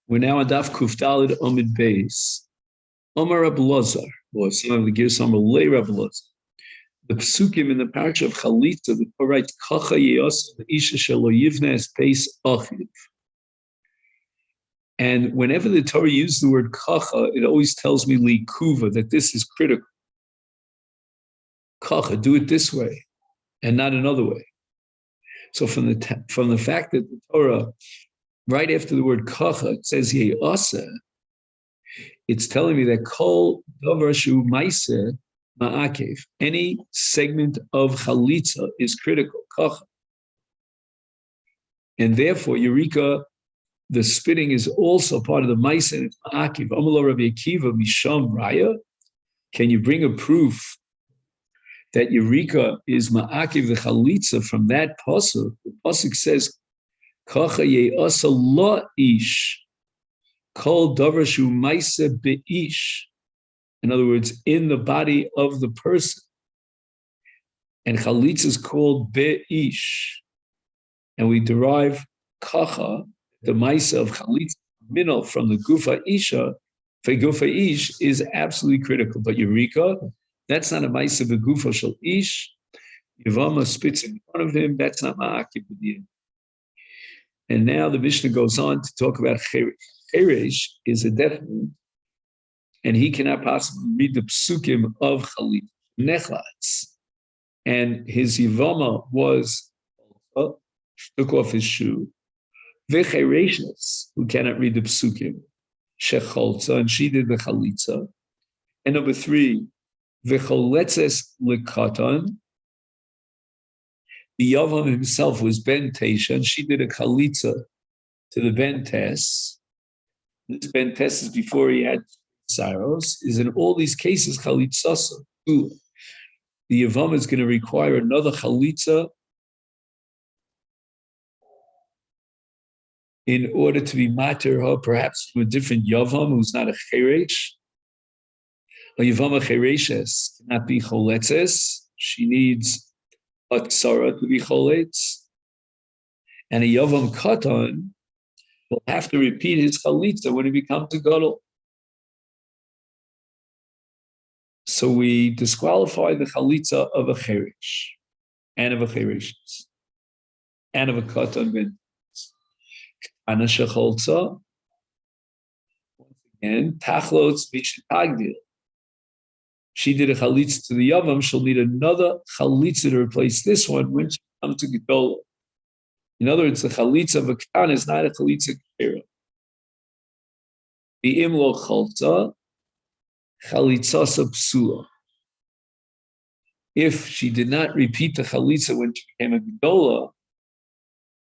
We're now on Daf Kuf Daled Omid Beis. Omar Reb Lazar, or some of the Girsam Lei Reb Lazar. The psukim in the parsha of Chalitza, the Torah writes, Kacha Yeyos Isha Shelo Yivnes Beis Achiv. And whenever the Torah uses the word Kacha, it always tells me Likuva, that this is critical. Kacha, do it this way, and not another way. So from the fact that the Torah, right after the word Kacha, it says Ye'asa, it's telling me that Kol Davar Shu Maaseh Ma'akev, any segment of Chalitza is critical, Kacha. And therefore, Eureka, the spitting is also part of the Maaseh and it's Ma'akev. Amalo Rabbi Akiva Misham Raya. Can you bring a proof that Eureka is Ma'akev the Chalitza from that pasuk? The pasuk says, Kacha Ye'asa La Ish. Kol davar shu maaseh be'ish. In other words, in the body of the person. And chalitza is called be'ish. And we derive kacha, the maaseh of chalitza, minal, from the gufa isha. For gufa ish is absolutely critical. But Eureka, that's not a maaseh begufa shel ish. Yevamot spits in front of him, that's not ma'akiv b'din. And now the Mishnah goes on to talk about cheresh. Cheresh is a definite, and he cannot possibly read the psukim of Chalit Nechlatz. And his Yevamot was took off his shoe. V'chereshes, who cannot read the psukim, shecholza, and she did the chalitza. And number 3, v'choletzes lekatan. The Yavam himself was Ben Tesha, and she did a chalitza to the Ben Tes. This Ben Tes is before he had Saros, is in all these cases chalitzasa. The Yavam is going to require another chalitza in order to be mater her, perhaps from a different Yavam who's not a cheresh. A Yavam chereshes cannot be choletzes. She needs a tzara to be choletz. And a Yavam katan will have to repeat his chalitza when he becomes a gadol. So we disqualify the chalitza of a cheresh and of a chereshes and of a katan ben. Ana shecholza, once again, tachlotz v'shetagdil. She did a chalitza to the Yavam, she'll need another chalitza to replace this one when she comes to Gedolah. In other words, the chalitza of a katan is not a chalitza k'era. The imlo chalta, chalitzasa psula. If she did not repeat the chalitza when she became a gedola,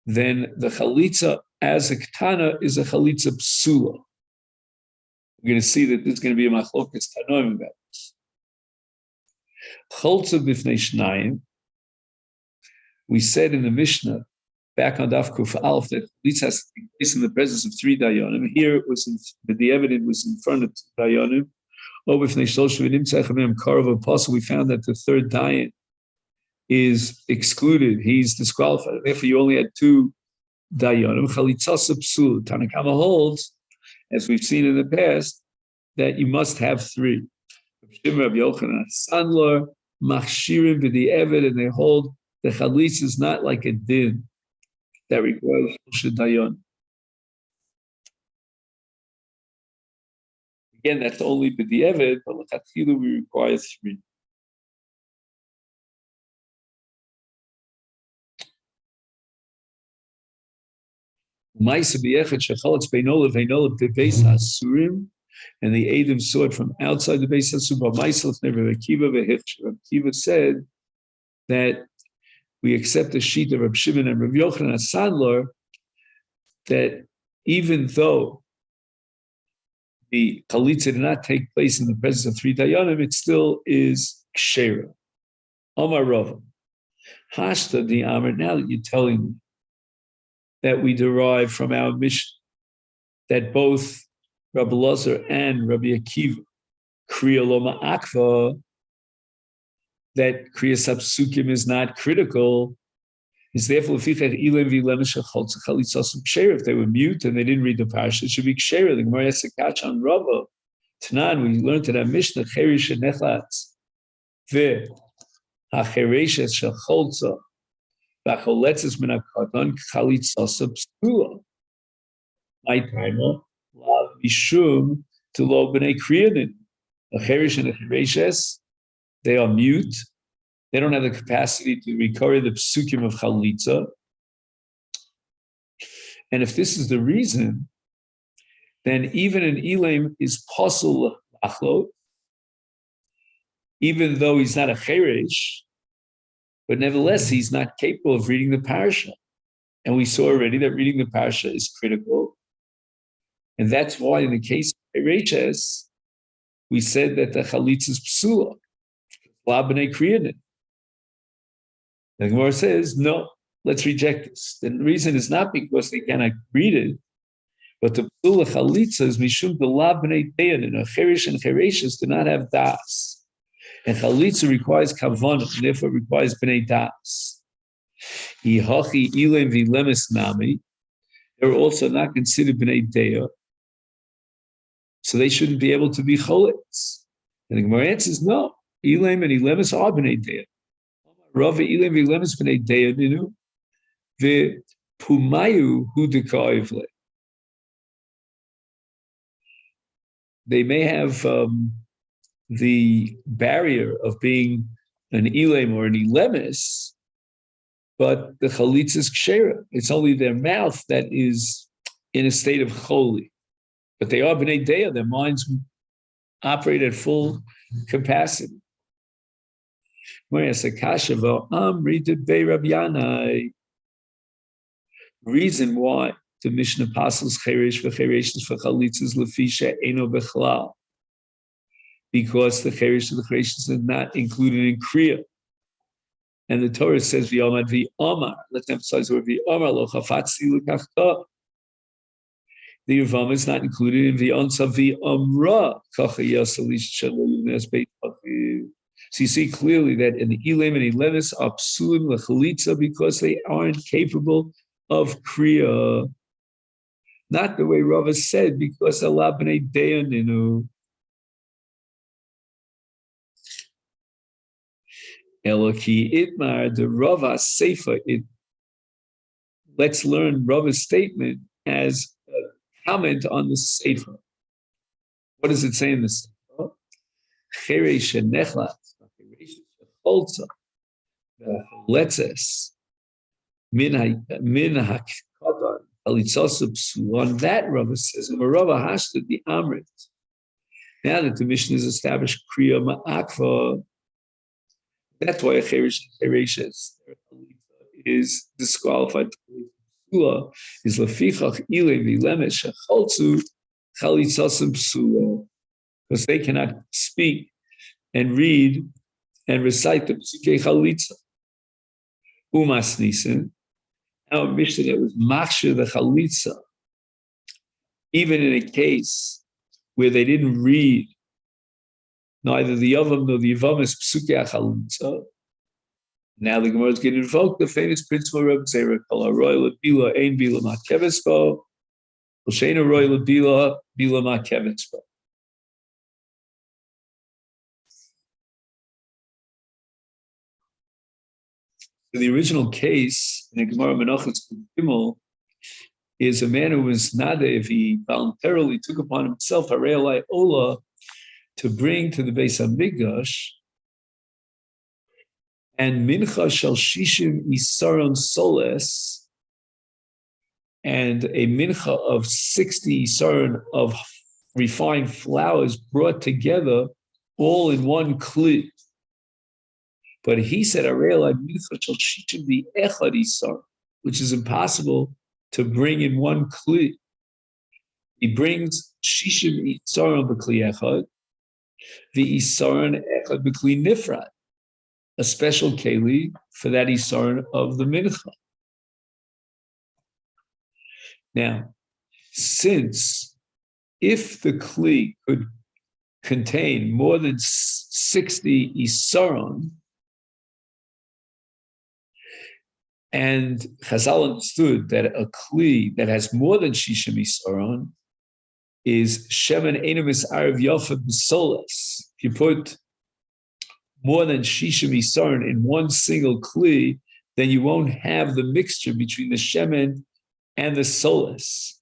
then the chalitza as a katana is a chalitza psula. We're going to see that there's going to be a machlokas tanoim about this. Chalta b'fnei shnayim. We said in the Mishnah, back on Daf Kuf Aleph, that chalitza has to take place in the presence of 3 dayanim. Here it was the evidence was in front of 2 dayanim. We found that the 3rd dayan is excluded. He's disqualified. Therefore, you only had 2 dayanim. Chalitzasa psul. Tanakama holds, as we've seen in the past, that you must have 3. Rabbi Yochanan Sandler, Machshirim b'di Eved, and they hold the chalitza is not like a din that requires dayan. Again, that's only b'di Eved, but l'chatchilu we require 3. Ma'aseh b'yechad shechalotz beino leveino bebeis hasurim, and the Adam saw it from outside the Beis Hasur. Rabbi Akiva said that we accept the sheet of Reb Shimon and Reb Yochanan Sandler that even though the chalitza did not take place in the presence of 3 dayanim, it still is kshera. Omar Rava, hashta di Amr. Now that you're telling me that we derive from our Mishnah that both Rabbi Lazar and Rabbi Akiva kriya lo ma'akva, that kriya sapsukim is not critical. It's therefore if they were mute and they didn't read the parsha, it should be ksheira. The Gemara has to catch on Rava. Tanan, we learned in our Mishnah, cherish nechatz ve hachereshes shel cholza v'choletzes min hakatan chalitzasa psula. My timer, lav mishum to lo b'nei kriyanin. The cherish and the chereshes, they are mute. They don't have the capacity to recover the psukim of chalitza. And if this is the reason, then even an Elam is pasul achlo, even though he's not a cheresh, but nevertheless, he's not capable of reading the parasha. And we saw already that reading the parasha is critical. And that's why in the case of chereshes, we said that the chalitza is psula, la b'nei kriyanin. The Gemara says, no, let's reject this. The reason is not because they cannot read it, but the psula chalitza is mishum b'la b'nei dayanin. A cherish and chereshes do not have das. And chalitza requires kavanah, and therefore requires b'nei das. Ihachi ilem v'lemes nami. They're also not considered b'nei daya, so they shouldn't be able to be cholitz. And the Gemara answers, no, ilem and ilemes are b'nei daya. Rava ilim v'lemes b'nei deyadinu v'pumayu hu deka'ivle. They may have the barrier of being an ilim or an ilemes, but the chalitza is kshera. It's only their mouth that is in a state of choli. But they are b'nei deya, their minds operate at full capacity. Reason why the Mishnah apostles cheresh v'chereshes for chalitzas lefisha eno bechlal, because the cheresh and the chereshes are not included in kriya, and the Torah says v'yamad v'yamar. Let's emphasize the word v'yamar lo chafatzi l'kachta. The Yevamot is not included in v'yonsa v'yamra kacha yasalish shalom nesbeit. So you see clearly that in the Elam and Elemis are psulim l'chalitza because they aren't capable of kriya. Not the way Rava said, because Allah b'nei deyaninu. Eloki itmar, the Rava Seifa, let's learn Rava's statement as a comment on the Seifa. What does it say in the Seifa? Cheresh nechlat. Also, letzes min hakadon alitzosubsu. On that, Rava says, Rava hashta the amrit. Now that the mission is established, kriya ma'akva. That's why a chereshes is disqualified. Is lefichach ilei v'lemesh shecholzu chalitzosum psula, because they cannot speak and read and recite the Psukei Chalitza. Umas Nisan, our Mishnah that was Machshir the Chalitza, even in a case where they didn't read neither the Yavam nor the Yevamot Psukei Chalitza. Now the Gemara is going to invoke the famous principle of Reb Zera, Kol HaRoy L'Bila Ein Bila Ma'keves Bo, Kol Shein HaRoy L'Bila Bila Ma'keves Bo. The original case in the Gemara Menachos Gimel is a man who was nada if he voluntarily took upon himself a re'alai ola to bring to the Beis Hamikdash and mincha shel shishim isaron soles and a mincha of 60 isaron of refined flours brought together all in one kli. But he said, which is impossible to bring in one kli. He brings shishim isaron b'kli echad, the isaron echad b'kli nifrat, a special keli for that isaron of the mincha. Now, since if the kli could contain more than 60 isaron, And Chazal understood that a kli that has more than shisha misaron is shemen enemis arav yafa b'solas. If you put more than shisha misaron in one single kli, then you won't have the mixture between the shemen and the solas,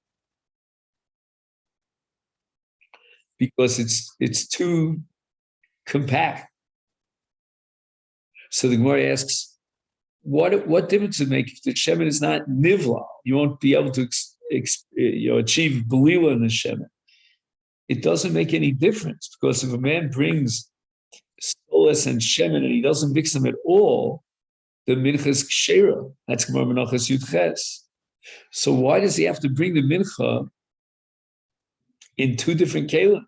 because it's too compact. So the Gemara asks, what difference does it make if the shemen is not nivla? You won't be able to achieve belila in the shemen. It doesn't make any difference, because if a man brings solas and shemen and he doesn't mix them at all, the mincha is kshera. That's Gemara Menachos Yud Ches. So why does he have to bring the mincha in two different kelim?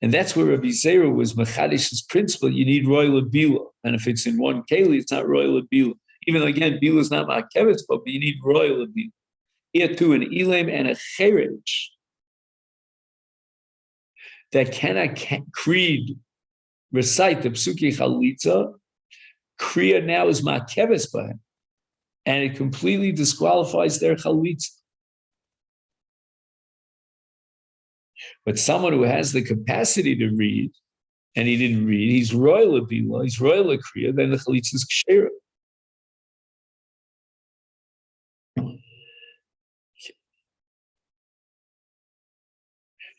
And that's where Rabbi Zera was Machadish's principle. You need royal bila, and if it's in one keli, it's not royal bila. Even though again, bila is not ma'akeves, but you need royal bila. Here too, an elam and a cherej that cannot recite the psuki chalitza. Kriya now is ma'akeves by him, and it completely disqualifies their chalitza. But someone who has the capacity to read, and he didn't read, he's royal abila, he's royal kriya, then the chalitza is kshera.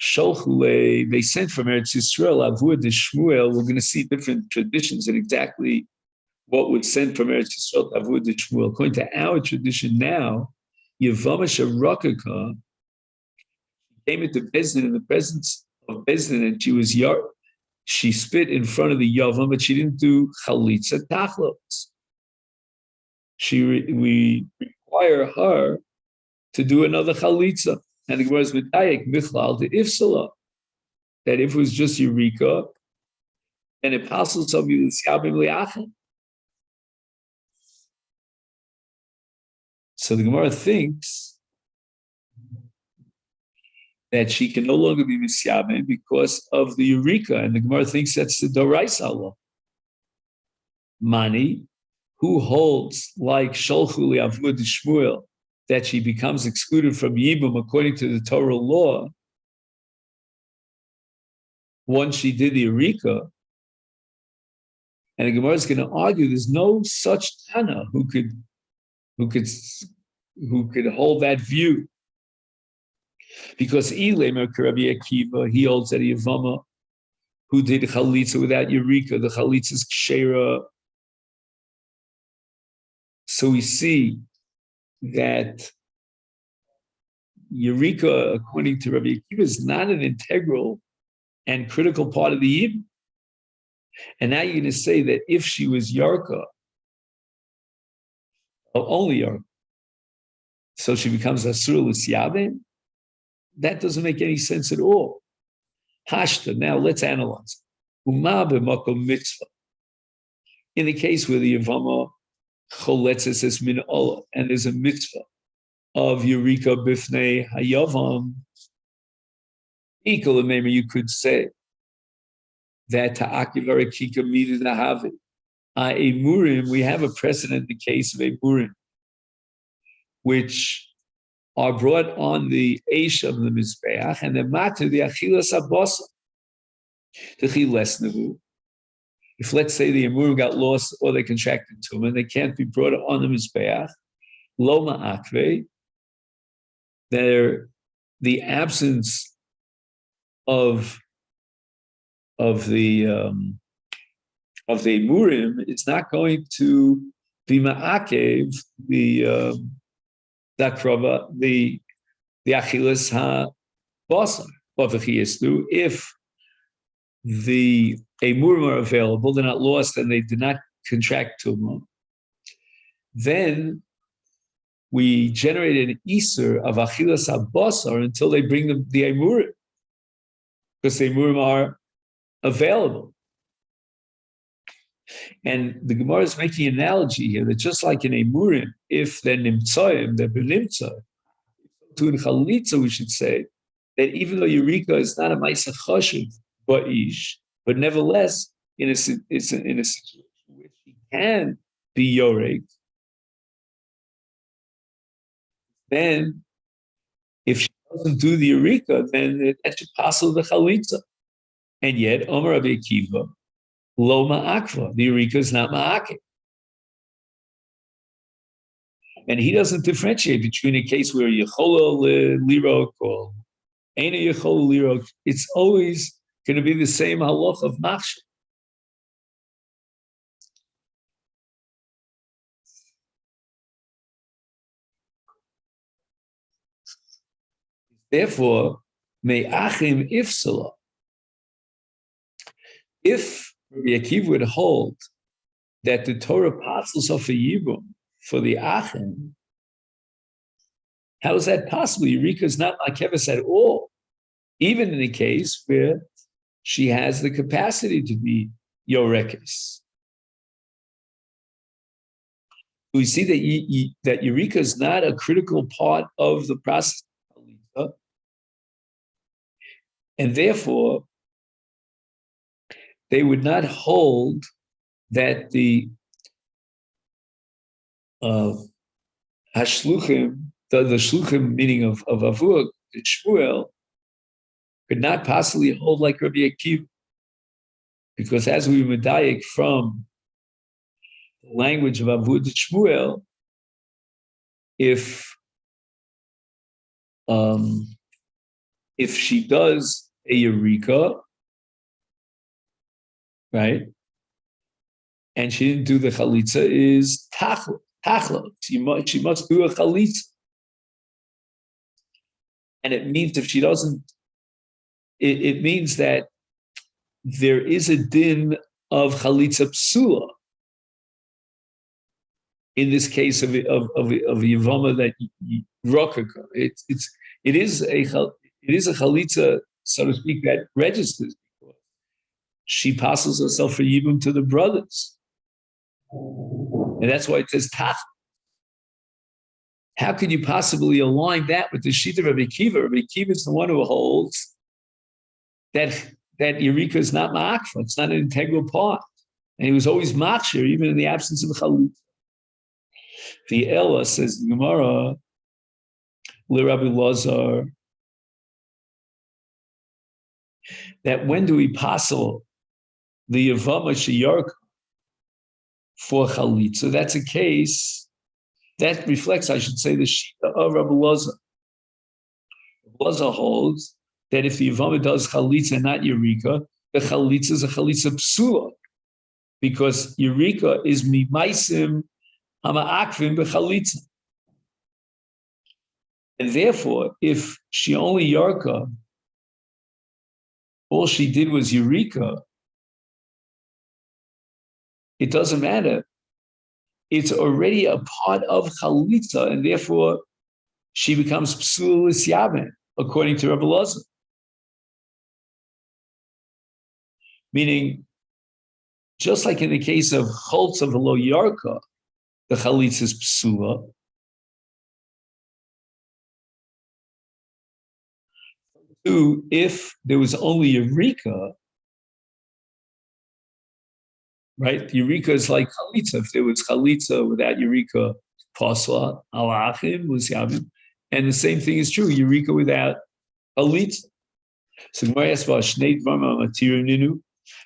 Sholchule, they sent from Eretz Yisrael, Avur de Shmuel. We're going to see different traditions and exactly what was sent from Eretz Yisrael, Avur de Shmuel. According to our tradition now, Yevamot Rakaka came into Bezdin in the presence of Bezdin, and she spit in front of the Yavam, but she didn't do chalitza tachlos. We require her to do another chalitza. And the Gemara is medayek michlal to ifsala, that if it was just Eureka, and it passes some yisyabim liachem. So the Gemara thinks that she can no longer be misyabim because of the Eureka, and the Gemara thinks that's the doraisa law. Mani, who holds like Sholchu li'avud Shmuel, that she becomes excluded from Yibum according to the Torah law once she did the Eureka. And the Gemara is going to argue there's no such Tana who could hold that view. Because Ilamer Rabbi Akiva, he holds that Yevamot, who did Chalitza without Eureka, the Chalitza is Kshera. So we see that Eureka, according to Rabbi Akiva, is not an integral and critical part of the Yibum. And now you're going to say that if she was Yarka, or only Yarka, so she becomes Asur L'Syabim, that doesn't make any sense at all. Hashta, now let's analyze. Uma b'makom mitzvah. In the case where the Yevamot choletzes es min olah, and there's a mitzvah of Eureka bifnei hayavam, equal, maybe you could say that ta'akiv arakika midin ahavi. Emurim, we have a precedent in the case of Emurim, which are brought on the Eish of the Mizbeach, and the matter, the Achilas Abasa, the Chiles Nevu. If, let's say, the Emurim got lost or they contracted tumor, and they can't be brought on the Mizbeach, Loma Akve, the absence of the Emurim is not going to be Ma'akev, the Achilas HaBasar, if the Emurim are available, they're not lost, and they did not contract tumor, then we generate an Isur of Achilas HaBasar until they bring the Emurim, because the Emurim are available. And the Gemara is making an analogy here that just like in Emurim, if they're nimtzoyim, they're benimtzoy, to in Chalitza, we should say that even though Eureka is not a Ma'aseh Choshev Ba'ish, but nevertheless, it's in a situation where she can be Yorek, then if she doesn't do the Eureka, then that should passel the Chalitza. And yet, Omer Rabbi Akiva, lo ma'akva, the Eureka is not ma'akiv. And he doesn't differentiate between a case where Yechola lirok or Eina Yechola lirok. It's always going to be the same halach of machshir. Therefore, me'achim ifsala. If Rabbi Akiva would hold that the Torah passes off a yibum for the achim, how is that possible? Eureka is not makeves at all, even in a case where she has the capacity to be yorekes. We see that Eureka is not a critical part of the process, and therefore they would not hold that the hashluchim, the shluchim meaning of Avur, Shmuel, could not possibly hold like Rabbi Akiva, because as we medayik from the language of Avur Shmuel, if she does a Eureka, right, and she didn't do the chalitza, is tachla. She must do a chalitza. And it means if she doesn't, it means that there is a din of chalitza psula. In this case of Yevamot that rokaka, it is a chalitza, so to speak, that registers. She passes herself for yibum to the brothers, and that's why it says tach. How could you possibly align that with the shita of Rabbi Akiva? Rabbi Akiva is the one who holds that Eureka is not ma'akfa, it's not an integral part, and he was always machshir even in the absence of a chalut. The Ella says the Gemara, Le Rabbi Lazar, that when do we passel the Yevamot sheyarka for chalitza? That's a case that reflects, I should say, the shita of Rabbi Lazar. Rabbi Lazar holds that if the Yevamot does chalitza and not Eureka, the chalitza is a chalitza psula, because Eureka is mimaisim hama'akvim b'chalitza. And therefore, if she only yarka, all she did was Eureka, it doesn't matter. It's already a part of chalitza, and therefore she becomes psul l'syaben, according to Rabbi Lazar. Meaning, just like in the case of choltza v'lo yarka, the chalitza is psula. Two, if there was only Eureka, right? Eureka is like chalitza. If there was chalitza without Eureka, pasla, alachim, lusyavim. And the same thing is true, Eureka without chalitza. So Gemara asks about shnei dvarim matirim ninu.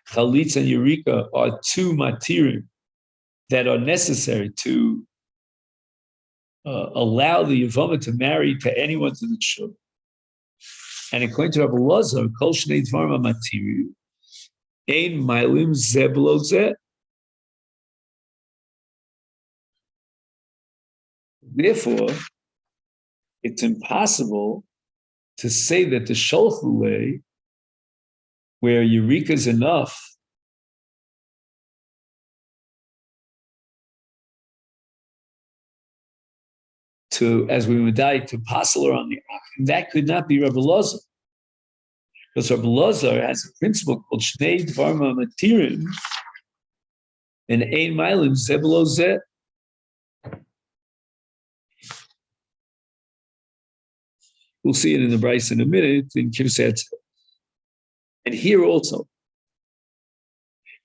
Chalitza and Eureka are two matirim that are necessary to allow the Yevamot to marry to anyone to the shul. And according to Rabbi Lazar, kol shnei dvarim matirim ein mailim zeh b'lo zeh. Therefore, it's impossible to say that the sholchule, where Eureka is enough, to, as we would die, to passel her on the achim, that could not be Rabbi Lazar. Because Rabbi Lazar has a principle called Shnei Dvarim Matirim and Ein Mailim Zeh B'lo Zeh. We'll see it in the Bryce in a minute, in Kivset. And here also,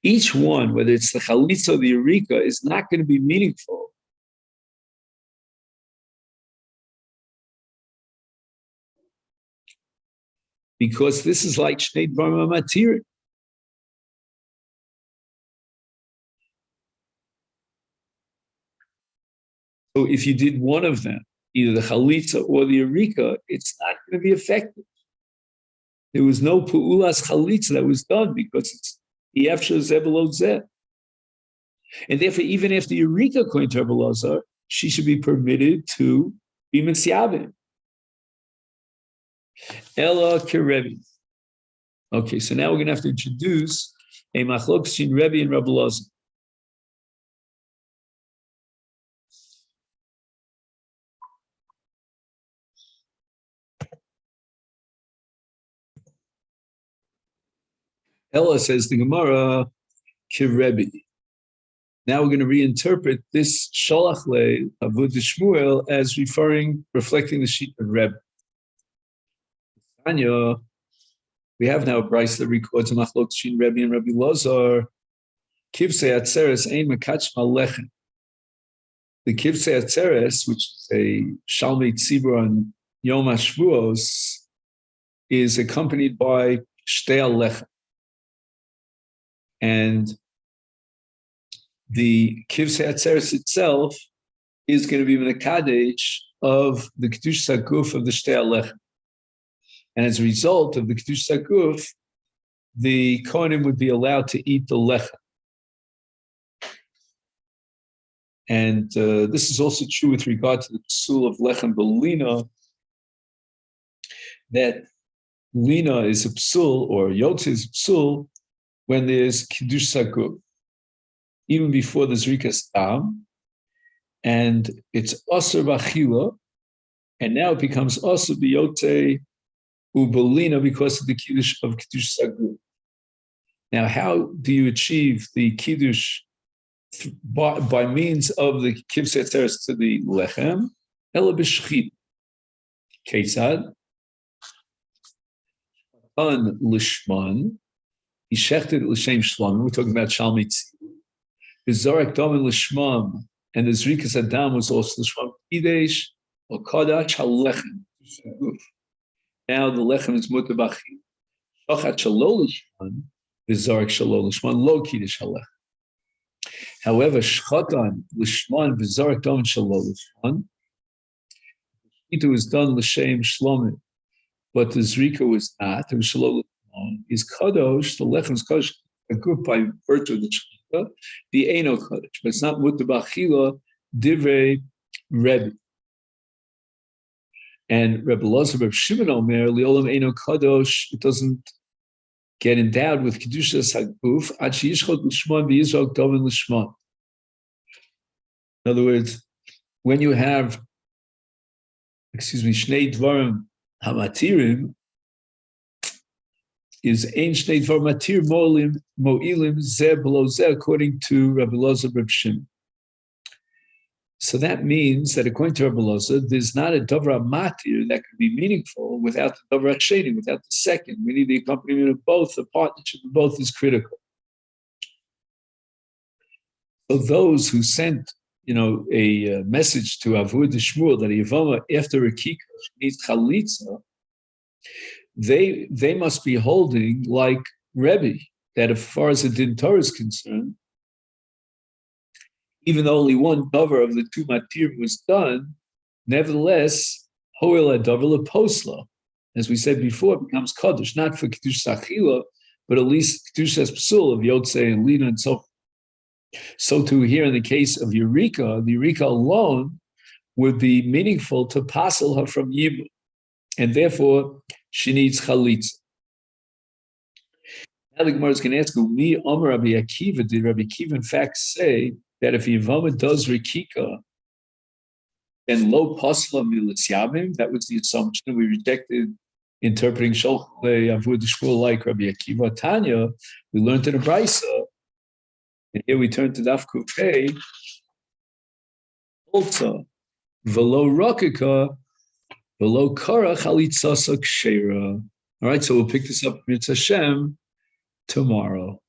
each one, whether it's the Chalitza or the Eureka, is not going to be meaningful because this is like Shnei Dvarim Matir. So if you did one of them, either the chalitza or the erika, it's not going to be effective. There was no pu'ulas chalitza that was done because it's yefsha zebelot zeh. And therefore, even if the erika according to Rebbe Lazar, she should be permitted to be mitzvah. Ella kerebi. Okay, so now we're going to have to introduce a machlok between Rebbe and Rebbe Lazar. Ella says the Gemara kerebi. Now we're going to reinterpret this shalach le avud Shmuel as reflecting the sheet of Rebbe. Tanya, we have now a brayso that records a machlok between Rebbe and Rebbe Lazar. Kivsei atzeres ein mekach malechem. The Kivsei atzeres, which is a shalmei tzibur on Yom HaShavuos, is accompanied by shtei alechem. And the Kivsei atzeres itself is going to be the kaddish of the Kedush Sakuf of the shtei alechem. And as a result of the Kedush Sakuf, the Kohanim would be allowed to eat the lechem. And this is also true with regard to the psul of lechem b'lina, that lina is a psul, or yotze is a psul, when there's Kedush Sakuf, even before the Zrikas Dam, and it's Asr B'achila, and now it becomes Asr B'yotze Ubelina because of the Kiddush of Kiddush Saguf. Now, how do you achieve the Kiddush by means of the Kivsei Atzeres to the Lechem? Ela b'shchit. Ketzad? Un lishman. He shechted l'shem shlamim. We're talking about Shalmei Tzibur. V'zorek domen lishmam. And the Zrikas Adam was also lishmam. Kidesh or Kodash HaLechem. Now the lechem is mutar b'achil. Shochat shalol lishman, v'zarek shalol lishman, lo kiddush halechem. However, shchatan lishman v'zarek dom shalol lishman, it was done l'shem shlomim, but the zrika was not. It was shalol lishman. Is kadosh, the lechem is kadosh, a group by virtue of the shchita, the eno kadosh, but it's not mutar b'achila divrei Rebbe. And Rebbe Lazar, Rebbe Shimon Omer, Liolam Eino Kadosh, it doesn't get endowed with Kedushas Haguf, Ad Sheyishchot L'Shman V'Yizrok Domen L'Shman. In other words, when you have, Shnei Dvarim Hamatirim, is Ein Shnei Dvarim Matir Mo'ilim Zeh Below Zeh, according to Rebbe Lazar, Rebbe Shimon. So that means that according to Rebbe Lazar, there's not a Dovra Matir that could be meaningful without the Dovra Sheni, without the second. We need the accompaniment of both. The partnership of both is critical. So those who sent, a message to Avud Shmuel that Yevamot after a kika needs chalitza, they must be holding like Rebbe, that as far as the Din Torah is concerned, even though only one dover of the two matir was done, nevertheless, hoel adover leposla, as we said before, it becomes kaddish, not for kiddush sachila, but at least kiddush psul of yotze and lina and so forth. So too here in the case of Eureka, the Eureka alone would be meaningful to passel her from Yibum, and therefore she needs chalitza. Now the Gemara is going to ask, "Mi Omer Rabbi Akiva? Did Rabbi Akiva in fact say that if Yevamot does rikika, then lo pasla milisyavim?" That was the assumption. We rejected interpreting Sholch Avud Shmuel like Rabbi Akiva. Tanya, we learned in a brayso, and here we turn to Daf Kufay. Also, velo rokika, velo kara chalitzasa kshera. All right, so we'll pick this up Mitzvah Hashem tomorrow.